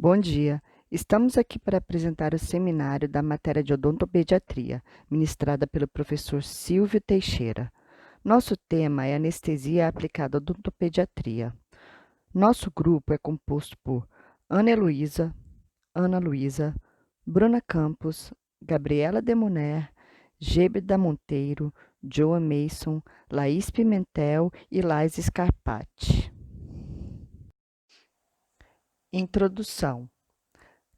Bom dia. Estamos aqui para apresentar o seminário da matéria de odontopediatria, ministrada pelo professor Silvio Teixeira. Nosso tema é anestesia aplicada à odontopediatria. Nosso grupo é composto por Ana Luísa, Bruna Campos, Gabriela Demoner, Gébeda Monteiro, Joa Mason, Laís Pimentel e Lais Scarpati. Introdução.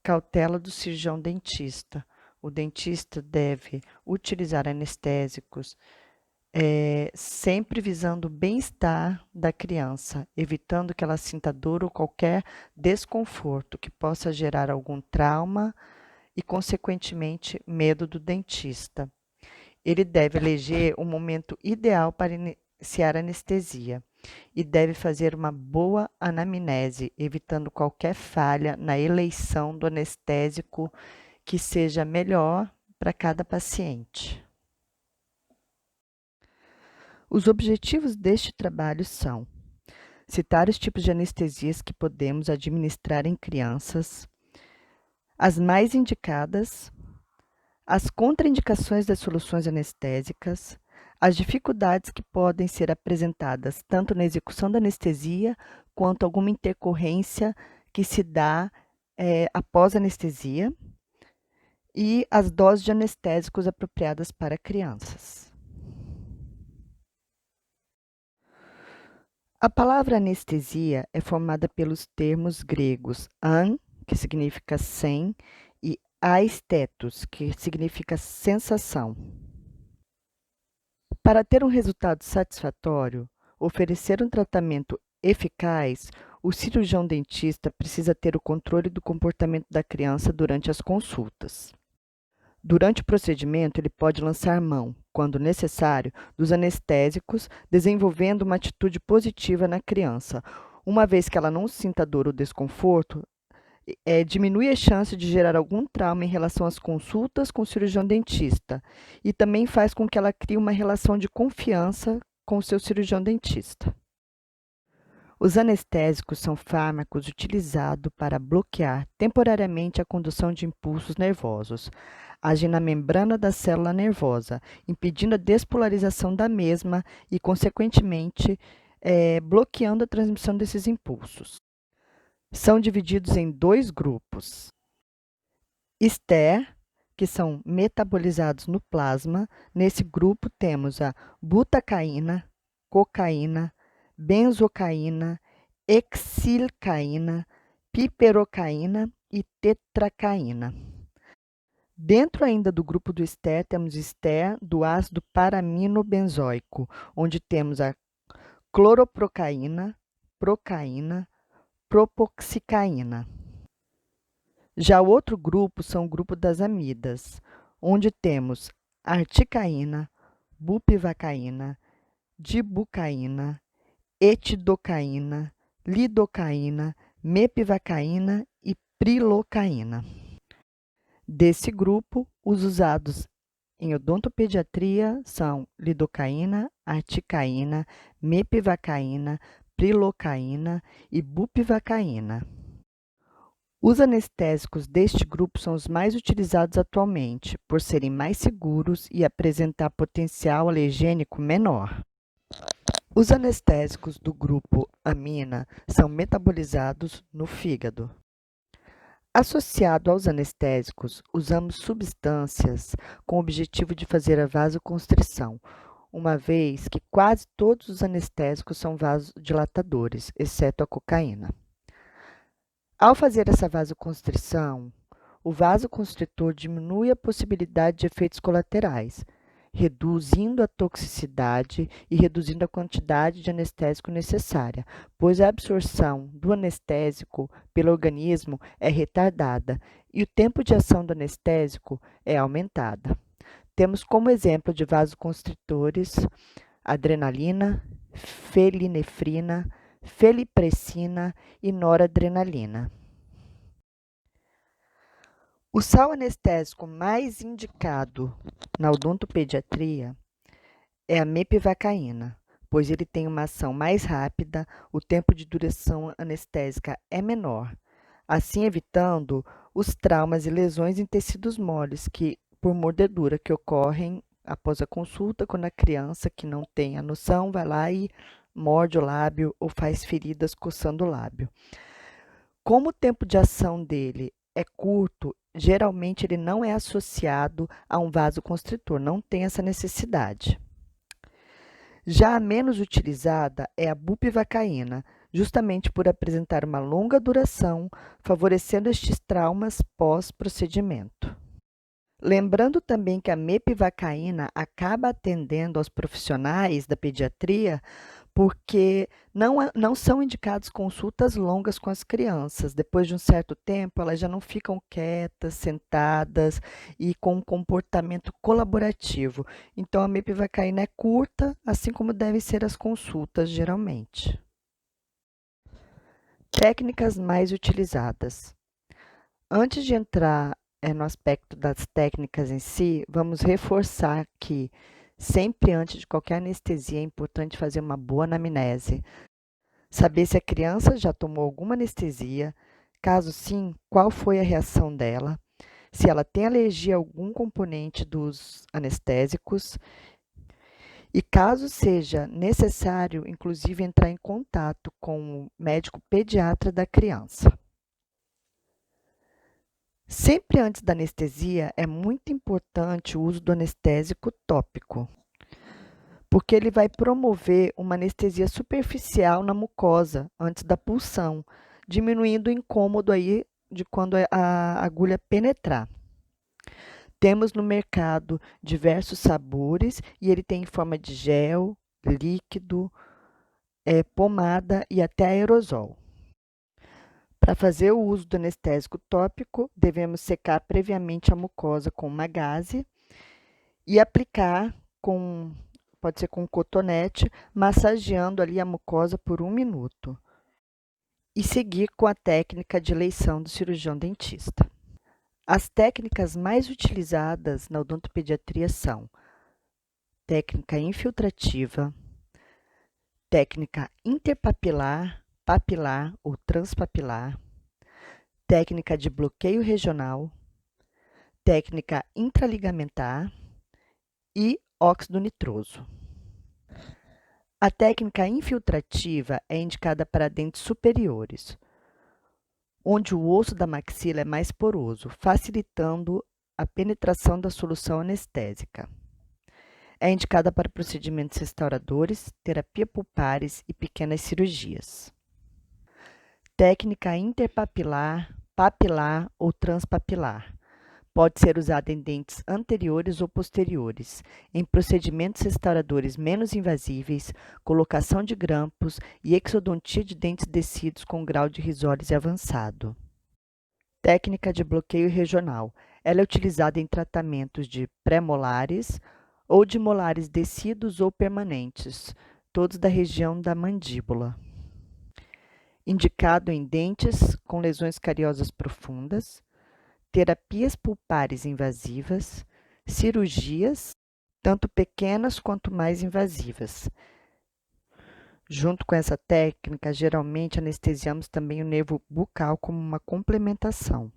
Cautela do cirurgião dentista. O dentista deve utilizar anestésicos sempre visando o bem-estar da criança, evitando que ela sinta dor ou qualquer desconforto que possa gerar algum trauma e, consequentemente, medo do dentista. Ele deve eleger o momento ideal para iniciar a anestesia e deve fazer uma boa anamnese, evitando qualquer falha na eleição do anestésico que seja melhor para cada paciente. Os objetivos deste trabalho são citar os tipos de anestesias que podemos administrar em crianças, as mais indicadas, as contraindicações das soluções anestésicas, as dificuldades que podem ser apresentadas tanto na execução da anestesia quanto alguma intercorrência que se dá após a anestesia e as doses de anestésicos apropriadas para crianças. A palavra anestesia é formada pelos termos gregos an, que significa sem, e aesthetos, que significa sensação. Para ter um resultado satisfatório, oferecer um tratamento eficaz, o cirurgião dentista precisa ter o controle do comportamento da criança durante as consultas. Durante o procedimento, ele pode lançar mão, quando necessário, dos anestésicos, desenvolvendo uma atitude positiva na criança. Uma vez que ela não sinta dor ou desconforto, diminui a chance de gerar algum trauma em relação às consultas com o cirurgião dentista e também faz com que ela crie uma relação de confiança com o seu cirurgião dentista. Os anestésicos são fármacos utilizados para bloquear temporariamente a condução de impulsos nervosos, agem na membrana da célula nervosa, impedindo a despolarização da mesma e, consequentemente, bloqueando a transmissão desses impulsos. São divididos em dois grupos. Ester, que são metabolizados no plasma. Nesse grupo temos a butacaína, cocaína, benzocaína, exilcaína, piperocaína e tetracaína. Dentro ainda do grupo do ester, temos ester do ácido paraminobenzoico, onde temos a cloroprocaína, procaína, propoxicaína. Já o outro grupo são o grupo das amidas, onde temos articaína, bupivacaína, dibucaína, etidocaína, lidocaína, mepivacaína e prilocaína. Desse grupo, os usados em odontopediatria são lidocaína, articaína, mepivacaína, prilocaína e bupivacaína. Os anestésicos deste grupo são os mais utilizados atualmente, por serem mais seguros e apresentar potencial alergênico menor. Os anestésicos do grupo amina são metabolizados no fígado. Associado aos anestésicos, usamos substâncias com o objetivo de fazer a vasoconstrição, uma vez que quase todos os anestésicos são vasodilatadores, exceto a cocaína. Ao fazer essa vasoconstrição, o vasoconstritor diminui a possibilidade de efeitos colaterais, reduzindo a toxicidade e reduzindo a quantidade de anestésico necessária, pois a absorção do anestésico pelo organismo é retardada e o tempo de ação do anestésico é aumentada. Temos como exemplo de vasoconstritores adrenalina, felinefrina, felipressina e noradrenalina. O sal anestésico mais indicado na odontopediatria é a mepivacaína, pois ele tem uma ação mais rápida, o tempo de duração anestésica é menor, assim evitando os traumas e lesões em tecidos moles por mordedura que ocorrem após a consulta, quando a criança que não tem a noção vai lá e morde o lábio ou faz feridas coçando o lábio. Como o tempo de ação dele é curto, geralmente ele não é associado a um vasoconstritor, não tem essa necessidade. Já a menos utilizada é a bupivacaína, justamente por apresentar uma longa duração, favorecendo estes traumas pós-procedimento. Lembrando também que a mepivacaína acaba atendendo aos profissionais da pediatria porque não são indicadas consultas longas com as crianças. Depois de um certo tempo, elas já não ficam quietas, sentadas e com um comportamento colaborativo. Então, a mepivacaína é curta, assim como devem ser as consultas, geralmente. Técnicas mais utilizadas. Antes de entrar no aspecto das técnicas em si, vamos reforçar que sempre antes de qualquer anestesia é importante fazer uma boa anamnese. Saber se a criança já tomou alguma anestesia, caso sim, qual foi a reação dela, se ela tem alergia a algum componente dos anestésicos e, caso seja necessário, inclusive entrar em contato com o médico pediatra da criança. Sempre antes da anestesia, é muito importante o uso do anestésico tópico, porque ele vai promover uma anestesia superficial na mucosa antes da punção, diminuindo o incômodo aí de quando a agulha penetrar. Temos no mercado diversos sabores e ele tem em forma de gel, líquido, pomada e até aerosol. Para fazer o uso do anestésico tópico, devemos secar previamente a mucosa com uma gaze e aplicar pode ser com cotonete, massageando ali a mucosa por 1 minuto. E seguir com a técnica de eleição do cirurgião dentista. As técnicas mais utilizadas na odontopediatria são técnica infiltrativa, técnica interpapilar, papilar ou transpapilar, técnica de bloqueio regional, técnica intraligamentar e óxido nitroso. A técnica infiltrativa é indicada para dentes superiores, onde o osso da maxila é mais poroso, facilitando a penetração da solução anestésica. É indicada para procedimentos restauradores, terapia pulpares e pequenas cirurgias. Técnica interpapilar, papilar ou transpapilar. Pode ser usada em dentes anteriores ou posteriores, em procedimentos restauradores menos invasíveis, colocação de grampos e exodontia de dentes descidos com grau de risólise avançado. Técnica de bloqueio regional. Ela é utilizada em tratamentos de pré-molares ou de molares descidos ou permanentes, todos da região da mandíbula. Indicado em dentes com lesões cariosas profundas, terapias pulpares invasivas, cirurgias, tanto pequenas quanto mais invasivas. Junto com essa técnica, geralmente anestesiamos também o nervo bucal como uma complementação.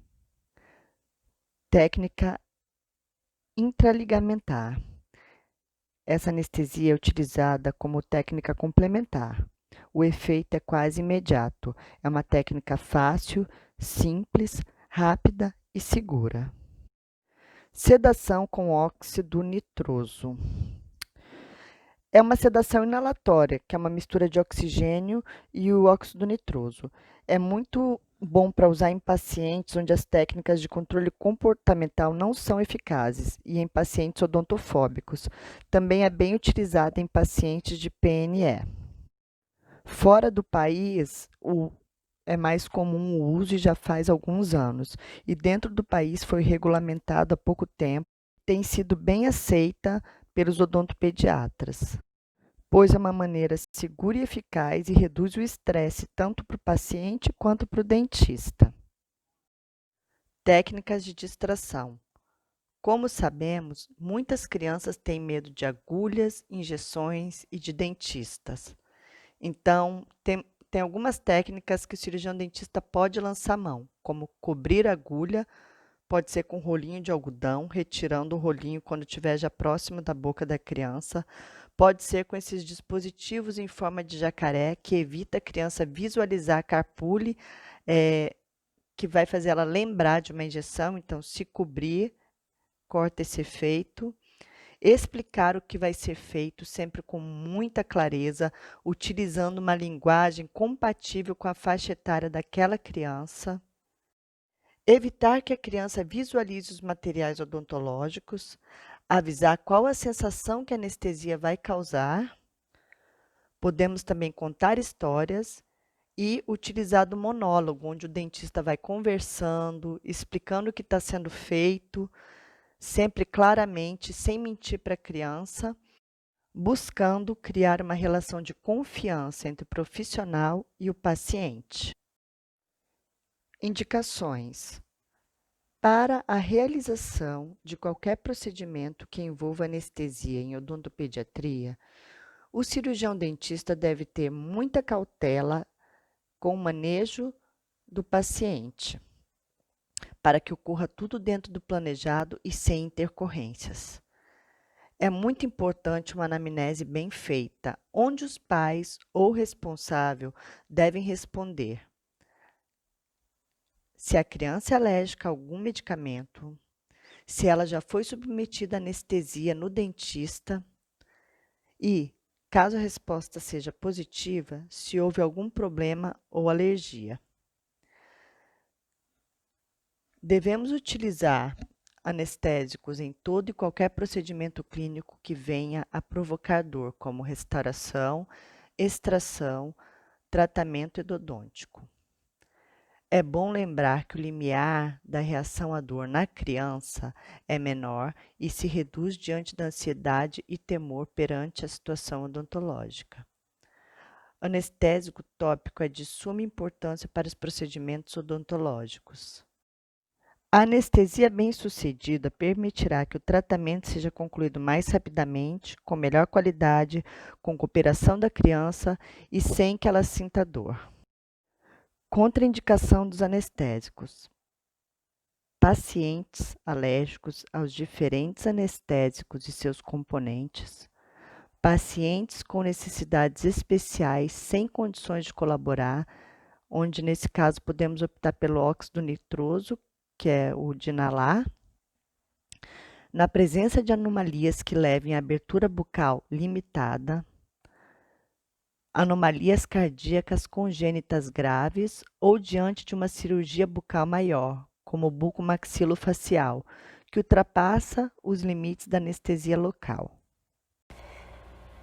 Técnica intraligamentar. Essa anestesia é utilizada como técnica complementar. O efeito é quase imediato. É uma técnica fácil, simples, rápida e segura. Sedação com óxido nitroso. É uma sedação inalatória, que é uma mistura de oxigênio e o óxido nitroso. É muito bom para usar em pacientes onde as técnicas de controle comportamental não são eficazes e em pacientes odontofóbicos. Também é bem utilizada em pacientes de PNE. Fora do país, é mais comum o uso e já faz alguns anos. E dentro do país foi regulamentado há pouco tempo, tem sido bem aceita pelos odontopediatras, pois é uma maneira segura e eficaz e reduz o estresse tanto para o paciente quanto para o dentista. Técnicas de distração. Como sabemos, muitas crianças têm medo de agulhas, injeções e de dentistas. Então, tem algumas técnicas que o cirurgião dentista pode lançar mão, como cobrir a agulha, pode ser com rolinho de algodão, retirando o rolinho quando estiver já próximo da boca da criança. Pode ser com esses dispositivos em forma de jacaré, que evita a criança visualizar a carpule, que vai fazer ela lembrar de uma injeção. Então, se cobrir, corta esse efeito. Explicar o que vai ser feito sempre com muita clareza, utilizando uma linguagem compatível com a faixa etária daquela criança. Evitar que a criança visualize os materiais odontológicos, avisar qual a sensação que a anestesia vai causar. Podemos também contar histórias e utilizar do monólogo, onde o dentista vai conversando, explicando o que está sendo feito, sempre claramente, sem mentir para a criança, buscando criar uma relação de confiança entre o profissional e o paciente. Indicações. Para a realização de qualquer procedimento que envolva anestesia em odontopediatria, o cirurgião dentista deve ter muita cautela com o manejo do paciente, para que ocorra tudo dentro do planejado e sem intercorrências. É muito importante uma anamnese bem feita, onde os pais ou responsável devem responder se a criança é alérgica a algum medicamento, se ela já foi submetida a anestesia no dentista e, caso a resposta seja positiva, se houve algum problema ou alergia. Devemos utilizar anestésicos em todo e qualquer procedimento clínico que venha a provocar dor, como restauração, extração, tratamento endodôntico. É bom lembrar que o limiar da reação à dor na criança é menor e se reduz diante da ansiedade e temor perante a situação odontológica. Anestésico tópico é de suma importância para os procedimentos odontológicos. A anestesia bem-sucedida permitirá que o tratamento seja concluído mais rapidamente, com melhor qualidade, com cooperação da criança e sem que ela sinta dor. Contraindicação dos anestésicos. Pacientes alérgicos aos diferentes anestésicos e seus componentes, pacientes com necessidades especiais sem condições de colaborar, onde nesse caso podemos optar pelo óxido nitroso, que é o Dinalar, na presença de anomalias que levem à abertura bucal limitada, anomalias cardíacas congênitas graves ou diante de uma cirurgia bucal maior, como o bucomaxilofacial, que ultrapassa os limites da anestesia local.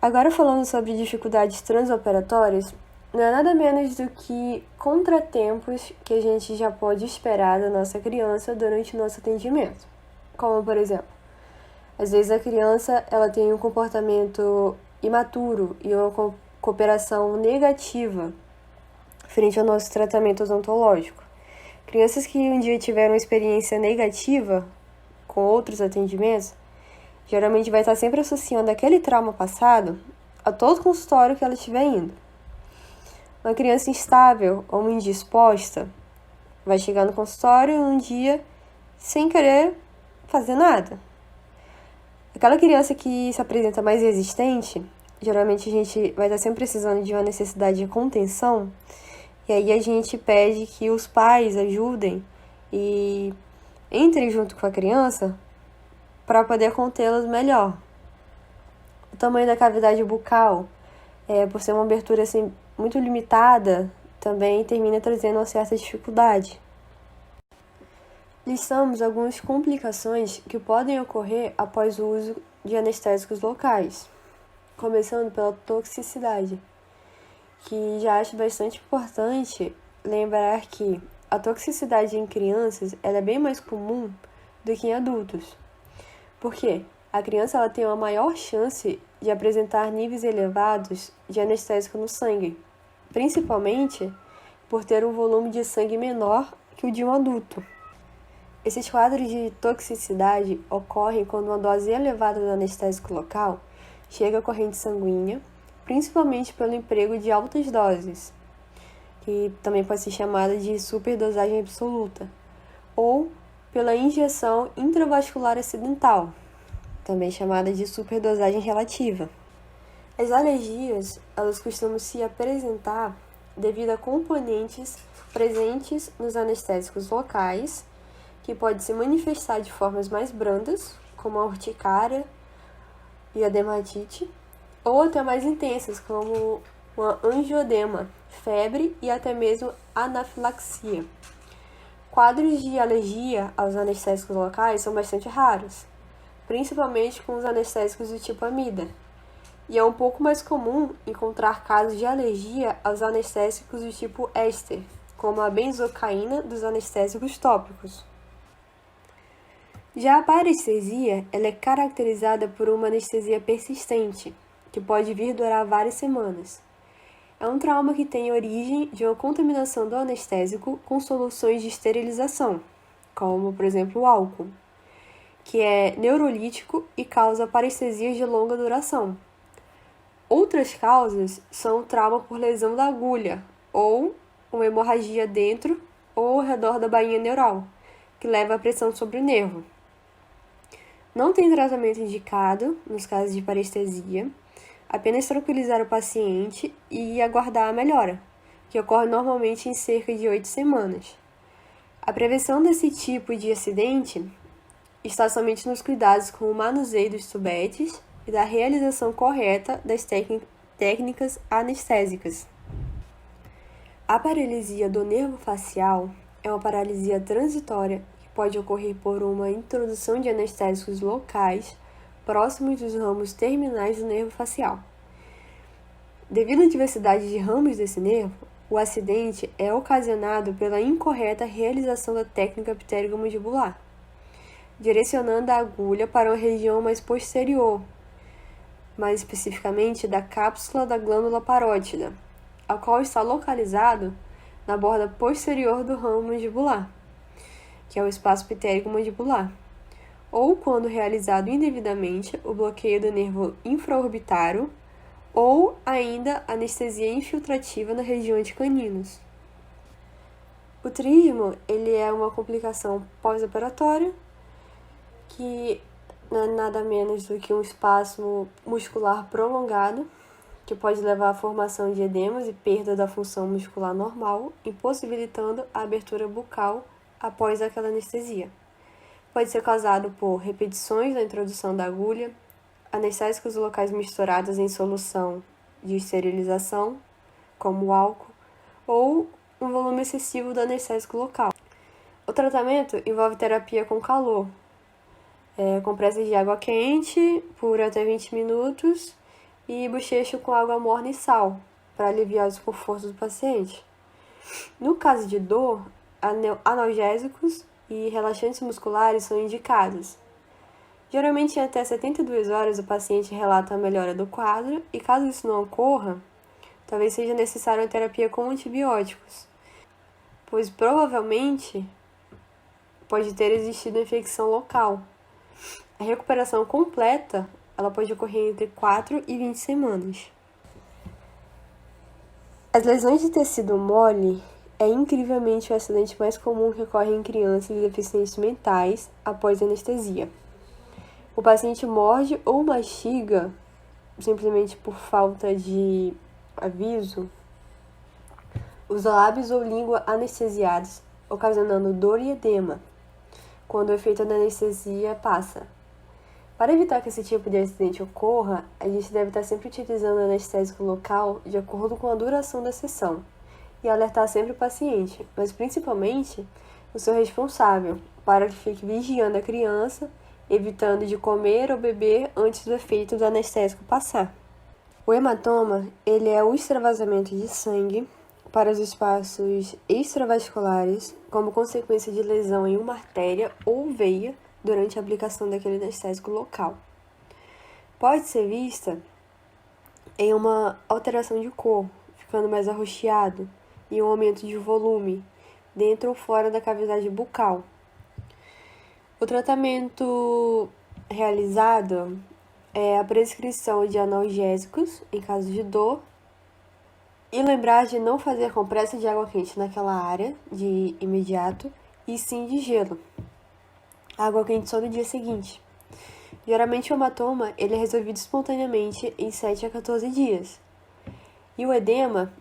Agora falando sobre dificuldades transoperatórias, não é nada menos do que contratempos que a gente já pode esperar da nossa criança durante o nosso atendimento. Como, por exemplo, às vezes a criança ela tem um comportamento imaturo e uma cooperação negativa frente ao nosso tratamento odontológico. Crianças que um dia tiveram uma experiência negativa com outros atendimentos, geralmente vai estar sempre associando aquele trauma passado a todo consultório que ela estiver indo. Uma criança instável ou indisposta vai chegar no consultório um dia sem querer fazer nada. Aquela criança que se apresenta mais resistente, geralmente a gente vai estar sempre precisando de uma necessidade de contenção, e aí a gente pede que os pais ajudem e entrem junto com a criança para poder contê-las melhor. O tamanho da cavidade bucal, por ser uma abertura assim, muito limitada, também termina trazendo uma certa dificuldade. Listamos algumas complicações que podem ocorrer após o uso de anestésicos locais, começando pela toxicidade, que já acho bastante importante lembrar que a toxicidade em crianças ela é bem mais comum do que em adultos. Por quê? A criança ela tem uma maior chance de apresentar níveis elevados de anestésico no sangue, principalmente por ter um volume de sangue menor que o de um adulto. Esses quadros de toxicidade ocorrem quando uma dose elevada do anestésico local chega à corrente sanguínea, principalmente pelo emprego de altas doses. que também pode ser chamada de superdosagem absoluta, ou pela injeção intravascular acidental, também chamada de superdosagem relativa. As alergias, elas costumam se apresentar devido a componentes presentes nos anestésicos locais, que pode se manifestar de formas mais brandas, como a urticária e a dermatite, ou até mais intensas, como uma angioedema, febre e até mesmo anafilaxia. Quadros de alergia aos anestésicos locais são bastante raros, principalmente com os anestésicos do tipo amida, e é um pouco mais comum encontrar casos de alergia aos anestésicos do tipo éster, como a benzocaína dos anestésicos tópicos. Já a parestesia, ela é caracterizada por uma anestesia persistente, que pode vir durar várias semanas. É um trauma que tem origem de uma contaminação do anestésico com soluções de esterilização, como, por exemplo, o álcool, que é neurolítico e causa parestesias de longa duração. Outras causas são o trauma por lesão da agulha, ou uma hemorragia dentro ou ao redor da bainha neural, que leva à pressão sobre o nervo. Não tem tratamento indicado nos casos de parestesia, apenas tranquilizar o paciente e aguardar a melhora, que ocorre normalmente em cerca de 8 semanas. A prevenção desse tipo de acidente está somente nos cuidados com o manuseio dos tubetes e da realização correta das técnicas anestésicas. A paralisia do nervo facial é uma paralisia transitória que pode ocorrer por uma introdução de anestésicos locais próximos dos ramos terminais do nervo facial. Devido à diversidade de ramos desse nervo, o acidente é ocasionado pela incorreta realização da técnica pterygomandibular, direcionando a agulha para uma região mais posterior, mais especificamente da cápsula da glândula parótida, a qual está localizado na borda posterior do ramo mandibular, que é o espaço pterygomandibular, ou quando realizado indevidamente o bloqueio do nervo infraorbitário, ou ainda anestesia infiltrativa na região de caninos. O trismo, ele é uma complicação pós-operatória que não é nada menos do que um espasmo muscular prolongado, que pode levar à formação de edemas e perda da função muscular normal, impossibilitando a abertura bucal após aquela anestesia. Pode ser causado por repetições da introdução da agulha, anestésicos locais misturados em solução de esterilização, como o álcool, ou um volume excessivo do anestésico local. O tratamento envolve terapia com calor, compressas de água quente por até 20 minutos e bochecho com água morna e sal, para aliviar o desconforto do paciente. No caso de dor, analgésicos e relaxantes musculares são indicados. Geralmente, em até 72 horas, o paciente relata a melhora do quadro e, caso isso não ocorra, talvez seja necessária uma terapia com antibióticos, pois provavelmente pode ter existido infecção local. A recuperação completa ela pode ocorrer entre 4 e 20 semanas. As lesões de tecido mole é incrivelmente o acidente mais comum que ocorre em crianças deficientes mentais após anestesia. O paciente morde ou mastiga, simplesmente por falta de aviso, os lábios ou língua anestesiados, ocasionando dor e edema, quando o efeito da anestesia passa. Para evitar que esse tipo de acidente ocorra, a gente deve estar sempre utilizando o anestésico local de acordo com a duração da sessão e alertar sempre o paciente, mas principalmente o seu responsável, para que fique vigiando a criança, evitando de comer ou beber antes do efeito do anestésico passar. O hematoma, ele é o extravasamento de sangue para os espaços extravasculares como consequência de lesão em uma artéria ou veia durante a aplicação daquele anestésico local. Pode ser vista em uma alteração de cor, ficando mais arroxeado, e um aumento de volume, dentro ou fora da cavidade bucal. O tratamento realizado é a prescrição de analgésicos em caso de dor E lembrar de não fazer compressa de água quente naquela área de imediato, e sim de gelo. Água quente só no dia seguinte. Geralmente o hematoma ele é resolvido espontaneamente em 7 a 14 dias. E o edema,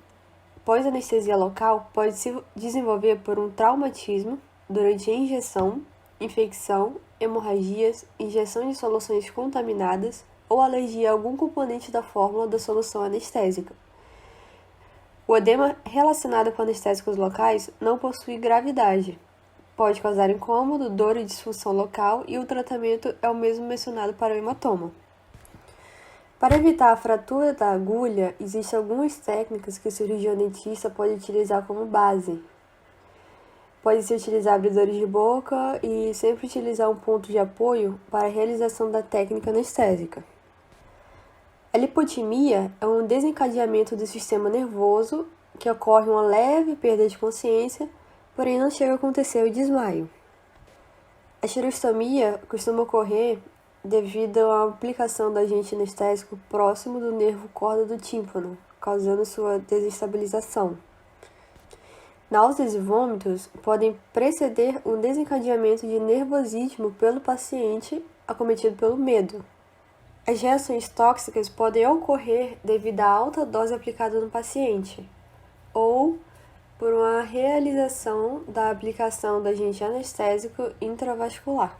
pós-anestesia local, pode se desenvolver por um traumatismo durante a injeção, infecção, hemorragias, injeção de soluções contaminadas ou alergia a algum componente da fórmula da solução anestésica. O edema relacionado com anestésicos locais não possui gravidade. Pode causar incômodo, dor e disfunção local, e o tratamento é o mesmo mencionado para o hematoma. Para evitar a fratura da agulha, existem algumas técnicas que o cirurgião dentista pode utilizar como base. Pode-se utilizar abridores de boca e sempre utilizar um ponto de apoio para a realização da técnica anestésica. A lipotimia é um desencadeamento do sistema nervoso que ocorre uma leve perda de consciência, porém não chega a acontecer o desmaio. A xerostomia costuma ocorrer devido à aplicação do agente anestésico próximo do nervo corda do tímpano, causando sua desestabilização. Náuseas e vômitos podem preceder um desencadeamento de nervosismo pelo paciente acometido pelo medo. As reações tóxicas podem ocorrer devido à alta dose aplicada no paciente, ou por uma realização da aplicação do agente anestésico intravascular.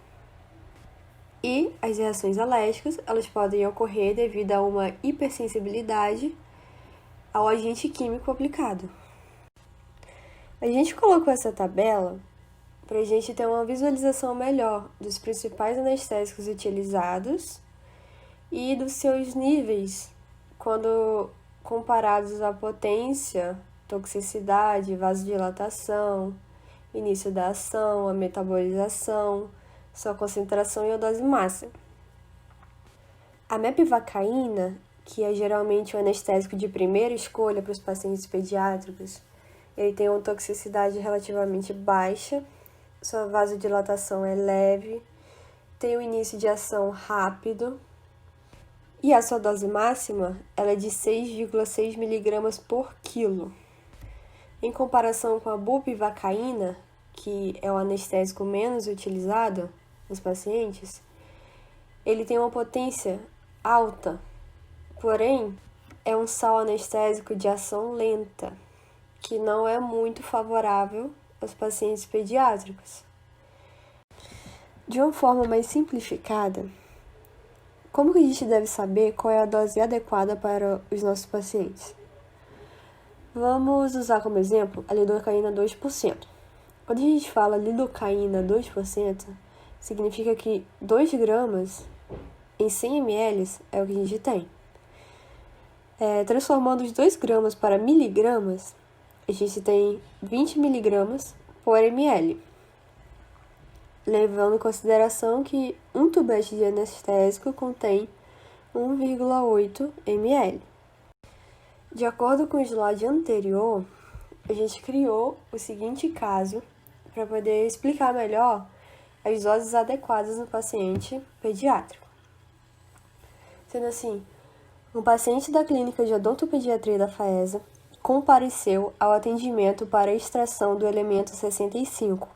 E as reações alérgicas, elas podem ocorrer devido a uma hipersensibilidade ao agente químico aplicado. A gente colocou essa tabela para a gente ter uma visualização melhor dos principais anestésicos utilizados e dos seus níveis quando comparados à potência, toxicidade, vasodilatação, início da ação, a metabolização, sua concentração e a dose máxima. A mepivacaína, que é geralmente o anestésico de primeira escolha para os pacientes pediátricos, ele tem uma toxicidade relativamente baixa, sua vasodilatação é leve, tem um início de ação rápido, e a sua dose máxima ela é de 6,6 mg por quilo. Em comparação com a bupivacaína, que é o anestésico menos utilizado nos pacientes, ele tem uma potência alta, porém é um sal anestésico de ação lenta, que não é muito favorável aos pacientes pediátricos. De uma forma mais simplificada, como que a gente deve saber qual é a dose adequada para os nossos pacientes? Vamos usar como exemplo a lidocaína 2%. Quando a gente fala lidocaína 2%, significa que 2 gramas em 100 ml é o que a gente tem. Transformando os 2 gramas para miligramas, a gente tem 20 miligramas por ml. Levando em consideração que um tubete de anestésico contém 1,8 ml. De acordo com o slide anterior, a gente criou o seguinte caso para poder explicar melhor as doses adequadas no paciente pediátrico. Sendo assim, um paciente da clínica de odontopediatria da FAESA compareceu ao atendimento para a extração do elemento 65.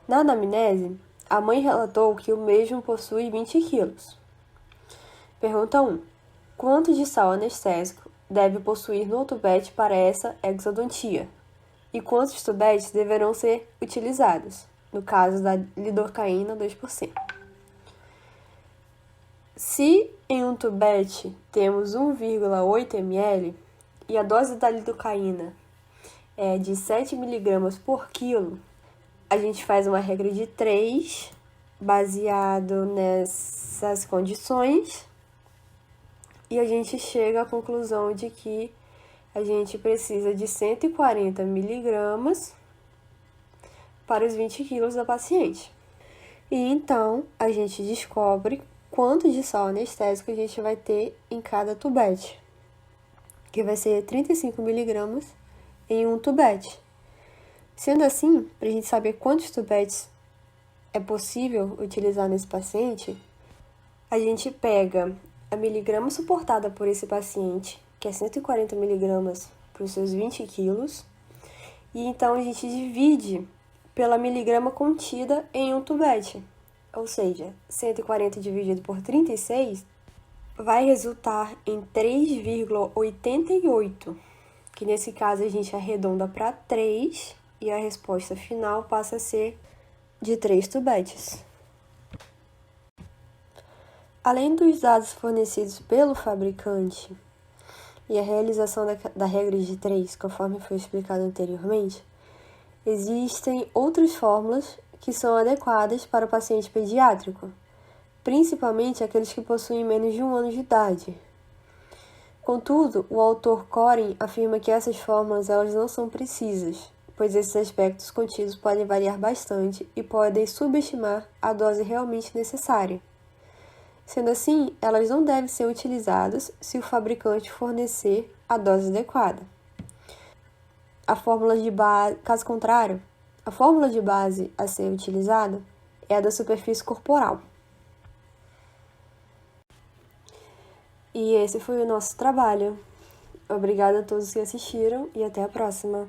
Na anamnese, a mãe relatou que o mesmo possui 20 quilos. Pergunta 1. Quanto de sal anestésico deve possuir no tubete para essa exodontia? E quantos tubetes deverão ser utilizados, no caso da lidocaína 2%? Se em um tubete temos 1,8 ml e a dose da lidocaína é de 7 mg por quilo, a gente faz uma regra de 3, baseado nessas condições, e a gente chega à conclusão de que a gente precisa de 140 miligramas para os 20 quilos da paciente. E então, a gente descobre quanto de sal anestésico a gente vai ter em cada tubete, que vai ser 35 miligramas em um tubete. Sendo assim, para a gente saber quantos tubetes é possível utilizar nesse paciente, a gente pega a miligrama suportada por esse paciente, que é 140 miligramas para os seus 20 quilos. E então a gente divide pela miligrama contida em um tubete. Ou seja, 140 dividido por 36 vai resultar em 3,88, que nesse caso a gente arredonda para 3 e a resposta final passa a ser de 3 tubetes. Além dos dados fornecidos pelo fabricante e a realização da regra de 3, conforme foi explicado anteriormente, existem outras fórmulas que são adequadas para o paciente pediátrico, principalmente aqueles que possuem menos de 1 ano de idade. Contudo, o autor Coren afirma que essas fórmulas elas não são precisas, pois esses aspectos contidos podem variar bastante e podem subestimar a dose realmente necessária. Sendo assim, elas não devem ser utilizadas se o fabricante fornecer a dose adequada. Caso contrário, a fórmula de base a ser utilizada é a da superfície corporal. E esse foi o nosso trabalho. Obrigada a todos que assistiram e até a próxima!